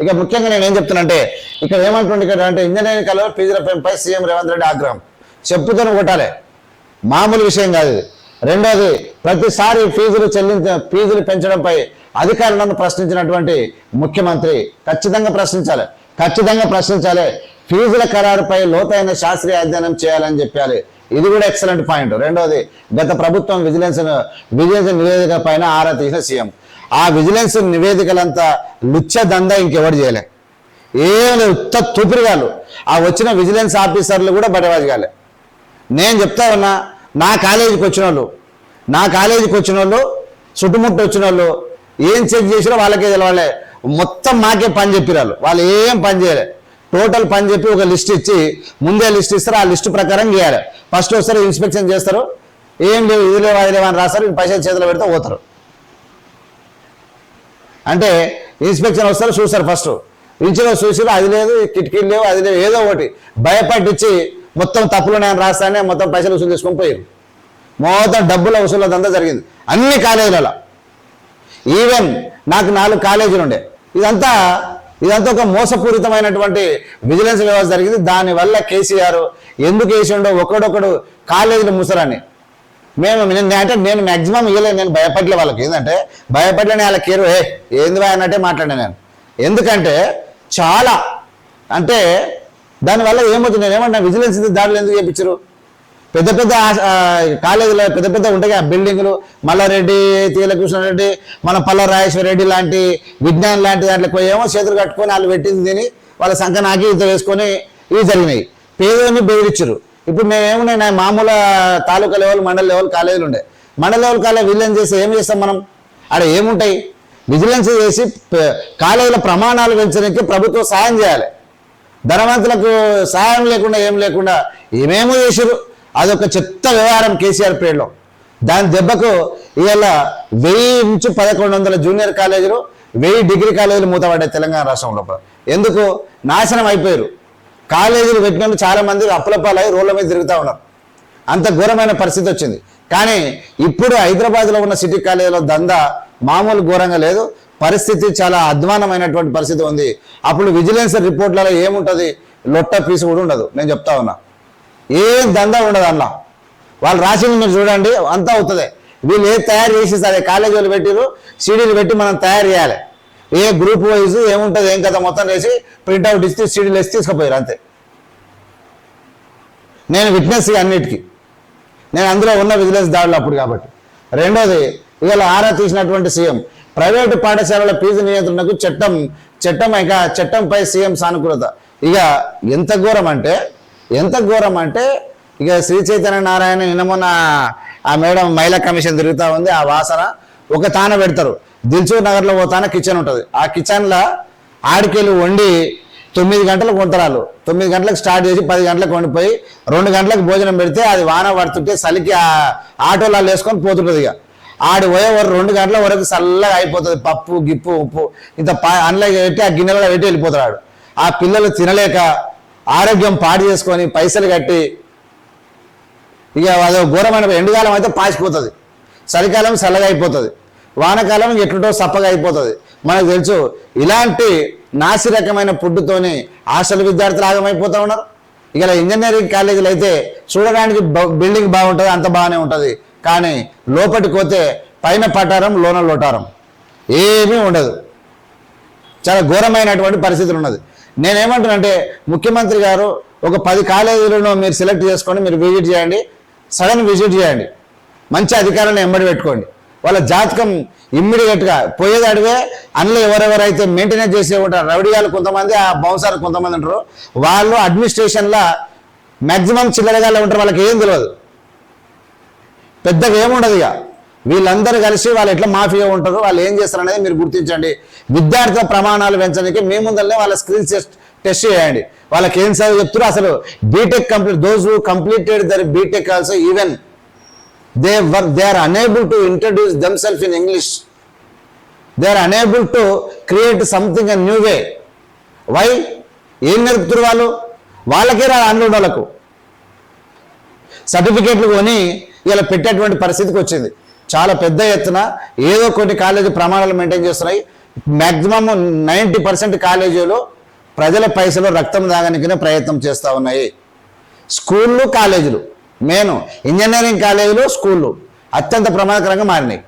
ఇక ముఖ్యంగా నేను ఏం చెప్తున్నానంటే ఇక్కడ ఏమంటుంది ఇక్కడ అంటే ఇంజనీరింగ్ కళలో ఫీజుల పెంపై సీఎం రేవంత్ రెడ్డి ఆగ్రహం చెప్పుతూనే కొట్టాలి, మామూలు విషయం కాదు ఇది. రెండోది, ప్రతిసారి ఫీజులు పెంచడంపై అధికారులను ప్రశ్నించినటువంటి ముఖ్యమంత్రి ఖచ్చితంగా ప్రశ్నించాలి. ఫీజుల ఖరారుపై లోతైన శాస్త్రీయ అధ్యయనం చేయాలని చెప్పాలి. ఇది కూడా ఎక్సలెంట్ పాయింట్. రెండోది, గత ప్రభుత్వం విజిలెన్స్ నివేదిక పైన ఆరా తీసిన సీఎం. ఆ విజిలెన్స్ నివేదికలంతా లుచ్చ దందా ఇంకెవరు చేయలే, ఏం ఉత్త తూపిరిగాలు. ఆ వచ్చిన విజిలెన్స్ ఆఫీసర్లు కూడా బడవాజగాలే. నేను చెప్తా ఉన్నా, నా కాలేజీకి వచ్చిన వాళ్ళు చుట్టుముట్టు వచ్చిన వాళ్ళు ఏం చెక్ చేసినా వాళ్ళకే తెలవాలే. మొత్తం మాకే పని చెప్పిరాళ్ళు, వాళ్ళు ఏం పని చేయలే. టోటల్ పని చెప్పి ఒక లిస్ట్ ఇచ్చి ముందే లిస్ట్ ఇస్తారు, ఆ లిస్టు ప్రకారం చేయాలి. ఫస్ట్ వస్తారు ఇన్స్పెక్షన్ చేస్తారు, ఏం లేవు ఇది లేవు అది లేవు అని రాస్తారు, పైసలు చేతిలో పెడితే పోతారు. అంటే ఇన్స్పెక్షన్ వస్తారు, చూస్తారు, ఫస్ట్ ఇంచులో చూసిరు అది లేదు, కిటికీలు లేవు, అది లేవు, ఏదో ఒకటి భయపట్టించి మొత్తం తప్పులున్నాయని రాస్తానే మొత్తం పైసలు వసూలు చేసుకొని పోయారు. మొత్తం డబ్బుల వసూలదంతా జరిగింది అన్ని కాలేజీలలో. ఈవెన్ నాకు 4 కాలేజీలు ఉండే. ఇదంతా ఒక మోసపూరితమైనటువంటి విజిలెన్స్ వ్యవస్థ జరిగింది. దానివల్ల కేసీఆర్ ఎందుకు వేసిండో ఒకడొకడు కాలేజీలు ముసరని నేను మ్యాక్సిమం ఇవ్వలేదు. నేను భయపడలే వాళ్ళకి, ఏంటంటే భయపడలేని వాళ్ళ కేరు ఏంది భయ అన్నట్టే మాట్లాడాను నేను. ఎందుకంటే చాలా అంటే దానివల్ల ఏమవుతుంది, నేనేమంటున్నా విజిలెన్స్ దాడులు ఎందుకు చేయించారు? పెద్ద కాలేజీలో పెద్ద ఉంటాయి ఆ బిల్డింగులు, మల్లారెడ్డి, తీలకృష్ణారెడ్డి, మన పల్ల రాజేశ్వర రెడ్డి లాంటి విజ్ఞానం లాంటి దాంట్లో ఏమో చేతులు కట్టుకొని వాళ్ళు పెట్టింది తిని వాళ్ళ సంఖ్య నాకి ఇంత వేసుకొని ఇవి జరిగినాయి. పేదోని బెదిరించారు. ఇప్పుడు మేమేమున్నాయి, నా మామూలు తాలూకా లెవెల్, మండల లెవెల్ కాలేజీలు ఉండే. మండల లెవెల్ కాలేజ్ విజిలెన్స్ చేసి ఏం చేస్తాం మనం? ఆడ ఏముంటాయి? విజిలెన్స్ చేసి కాలేజీల ప్రమాణాలు పెంచడానికి ప్రభుత్వం సాయం చేయాలి. ధనవంతులకు సాయం లేకుండా ఏం లేకుండా ఏమేమో చేశారు. అదొక చెత్త వ్యవహారం కేసీఆర్ పేరులో. దాని దెబ్బకు ఇవాళ 1000 నుంచి 1100 జూనియర్ కాలేజీలు, 1000 డిగ్రీ కాలేజీలు మూతపడ్డాయి తెలంగాణ రాష్ట్రం లోపల. ఎందుకు? నాశనం అయిపోయారు. కాలేజీలు పెట్టిన చాలా మంది అప్పులపాలై రోడ్ల మీద తిరుగుతూ ఉన్నారు. అంత ఘోరమైన పరిస్థితి వచ్చింది. కానీ ఇప్పుడు హైదరాబాద్లో ఉన్న సిటీ కాలేజీలో దందా మామూలు ఘోరంగా లేదు. పరిస్థితి చాలా అధ్వానమైనటువంటి పరిస్థితి ఉంది. అప్పుడు విజిలెన్స్ రిపోర్ట్లలో ఏముంటుంది? లొట్ట పీసు కూడా ఉండదు. నేను చెప్తా ఉన్నా, ఏం దందా ఉండదు అందులో. వాళ్ళు రాసింది మీరు చూడండి, అంతా అవుతుంది. వీళ్ళు ఏది తయారు చేసిస్తారు, కాలేజీ వాళ్ళు పెట్టిరు, సీడీలు పెట్టి మనం తయారు చేయాలి. ఏ గ్రూప్ వైజ్ ఏముంటుంది ఏం కదా మొత్తం వేసి ప్రింట్అవుట్ ఇస్తే సీడీలు వేసి తీసుకుపోయారు అంతే. నేను విట్నెస్ అన్నిటికీ, నేను అందులో ఉన్న విజిలెన్స్ దాడులు అప్పుడు కాబట్టి. రెండోది, ఇవాళ ఆరా తీసినటువంటి సీఎం ప్రైవేటు పాఠశాలల ఫీజు నియంత్రణకు చట్టంపై సీఎం సానుకూలత. ఇక ఎంత ఘోరం అంటే ఇక శ్రీ చైతన్య నారాయణ నిన్న మొన్న ఆ మేడం మహిళా కమిషన్ తిరుగుతూ ఉంది. ఆ వాసన ఒక తాన పెడతారు. దిల్చూర్ నగర్లో ఓ తాన కిచెన్ ఉంటుంది. ఆ కిచెన్లో ఆడికెళ్ళి వండి 9 గంటలకు వంతరాలు, 9 గంటలకు స్టార్ట్ చేసి 10 గంటలకు వండిపోయి 2 గంటలకు భోజనం పెడితే అది వాన పడుతుంటే చలికి ఆ ఆటోలో వేసుకొని పోతుంటుంది. ఇక ఆడి పోయే 2 గంటల వరకు చల్లగా అయిపోతుంది. పప్పు గిప్పు ఉప్పు ఇంత అందులో పెట్టి ఆ గిన్నెలో పెట్టి వెళ్ళిపోతాడు. ఆ పిల్లలు తినలేక ఆరోగ్యం పాడు చేసుకొని పైసలు కట్టి ఇక అదో ఘోరమైన. ఎండుకాలం అయితే పాసిపోతుంది, చలికాలం చల్లగా అయిపోతుంది, వానకాలం ఎట్లుంటో సప్పగా అయిపోతుంది. మనకు తెలుసు. ఇలాంటి నాసి రకమైన ఫుడ్తోని హాస్టల్ విద్యార్థులు ఆగమైపోతూ ఉన్నారు. ఇక ఇంజనీరింగ్ కాలేజీలు అయితే చూడడానికి బిల్డింగ్ బాగుంటుంది, అంత బాగానే ఉంటుంది. కానీ లోపలికి పోతే పైన పటారం లోన లోటారం ఏమీ ఉండదు. చాలా ఘోరమైనటువంటి పరిస్థితులు ఉన్నది. నేనేమంటున్నానంటే ముఖ్యమంత్రి గారు ఒక 10 కాలేజీలను మీరు సెలెక్ట్ చేసుకొని మీరు విజిట్ చేయండి, సడన్ విజిట్ చేయండి, మంచి అధికారులను ఎంబడి పెట్టుకోండి. వాళ్ళ జాతకం ఇమ్మీడియట్గా పోయేది అడిగే. అందులో ఎవరెవరైతే మెయింటెనెన్స్ చేసే ఉంటారు రౌడీగాలు కొంతమంది, ఆ బౌన్సర్లు కొంతమంది ఉంటారు. వాళ్ళు అడ్మినిస్ట్రేషన్లో మ్యాక్సిమం చిల్లరగాళ్ళు ఉంటారు. వాళ్ళకి ఏం తెలియదు, పెద్దగా ఏముండదు. ఇక వీళ్ళందరూ కలిసి వాళ్ళు ఎట్లా మాఫియా ఉంటారు, వాళ్ళు ఏం చేస్తారు అనేది మీరు గుర్తించండి. విద్యార్థుల ప్రమాణాలు పెంచడానికి మీ ముందరనే వాళ్ళ స్కిల్స్ టెస్ట్ చేయండి. వాళ్ళకి ఏం చదువు చెప్తారు. అసలు BTech complete, those who completed their BTech also even they are unable to introduce themselves in English. They are unable to create something a new way. Why? ఏం నేర్పుతారు వాళ్ళు? వాళ్ళకే రా అందులోకి సర్టిఫికేట్లు కొని ఇలా పెట్టేటువంటి పరిస్థితికి వచ్చింది. చాలా పెద్ద ఎత్తున ఏదో కొన్ని కాలేజీ ప్రమాణాలు మెయింటైన్ చేస్తున్నాయి. మ్యాక్సిమం 90% కాలేజీలు ప్రజల పైసలు రక్తం దాగనికనే ప్రయత్నం చేస్తూ ఉన్నాయి. స్కూళ్ళు కాలేజీలు మెయిన్ ఇంజనీరింగ్ కాలేజీలు స్కూళ్ళు అత్యంత ప్రమాదకరంగా మారినాయి.